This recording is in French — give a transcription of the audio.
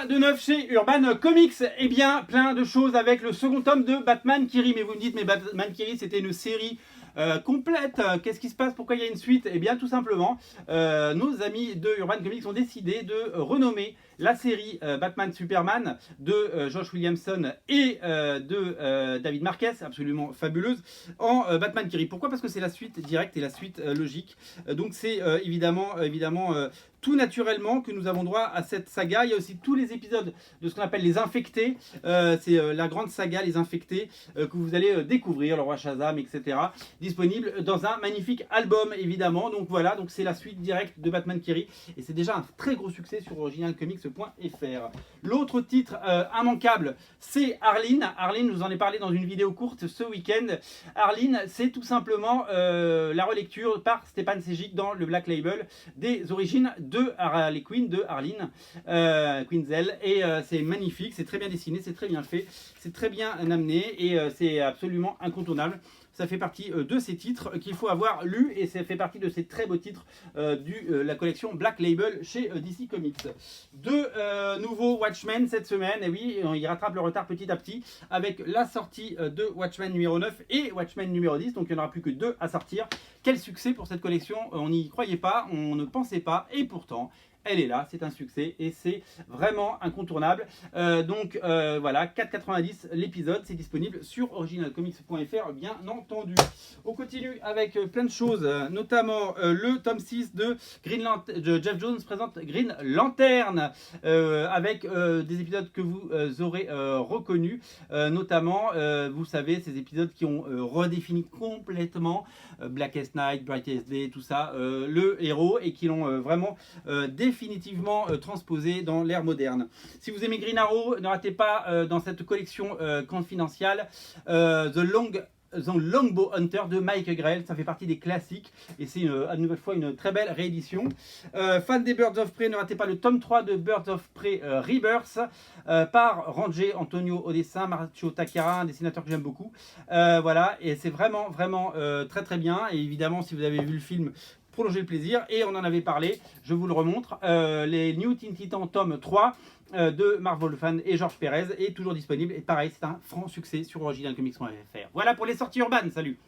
Quoi de neuf chez Urban Comics? Eh bien, plein de choses avec le second tome de Batman qui rit. Mais vous me dites, mais Batman qui rit, c'était une série complète. Qu'est-ce qui se passe? Pourquoi il y a une suite? Eh bien, tout simplement, nos amis de Urban Comics ont décidé de renommer la série Batman Superman de Josh Williamson et de David Marquez, absolument fabuleuse, en Batman qui rit. Pourquoi? Parce que c'est la suite directe et la suite logique. Donc c'est évidemment tout naturellement que nous avons droit à cette saga. Il y a aussi tous les épisodes de ce qu'on appelle les infectés. C'est la grande saga Les Infectés que vous allez découvrir, le roi Shazam, etc. Disponible dans un magnifique album, évidemment. Donc voilà, donc c'est la suite directe de Batman qui rit. Et c'est déjà un très gros succès sur originalcomics.fr. L'autre titre immanquable, c'est Arline. Arline, je vous en ai parlé dans une vidéo courte ce week-end. Arline, c'est tout simplement la relecture par Stéphane Sejic dans le Black Label des origines de Harley Quinn, de Arline Quinzel, et c'est magnifique, c'est très bien dessiné, c'est très bien fait, c'est très bien amené et c'est absolument incontournable. Ça fait partie de ces titres qu'il faut avoir lu et ça fait partie de ces très beaux titres de la collection Black Label chez DC Comics. Deux nouveaux Watchmen cette semaine, et oui, il rattrape le retard petit à petit avec la sortie de Watchmen numéro 9 et Watchmen numéro 10, donc il n'y en aura plus que deux à sortir. Quel succès pour cette collection, on n'y croyait pas, on ne pensait pas, et pourtant elle est là, c'est un succès et c'est vraiment incontournable. Voilà, 4,90 l'épisode, c'est disponible sur originalcomics.fr bien entendu. On continue avec plein de choses, notamment le tome 6 de Jeff Jones présente Green Lantern avec des épisodes que vous aurez reconnus, notamment, vous savez, ces épisodes qui ont redéfini complètement Blackest Night, Brightest Day, tout ça, le héros, et qui l'ont vraiment définitivement transposé dans l'ère moderne. Si vous aimez Green Arrow, ne ratez pas dans cette collection confidentielle The Longbow Hunter de Mike Grell, ça fait partie des classiques et c'est à nouvelle fois une très belle réédition. Fan des Birds of Prey, ne ratez pas le tome 3 de Birds of Prey Rebirth par Ranger Antonio au dessin, Marcio Takara, un dessinateur que j'aime beaucoup. Voilà, et c'est vraiment très très bien, et évidemment si vous avez vu le film, prolonger le plaisir, et on en avait parlé, je vous le remontre, les New Teen Titans tome 3 de Mark Wolfman et Georges Pérez est toujours disponible, et pareil, c'est un franc succès sur originalcomics.fr. Voilà pour les sorties urbaines, salut!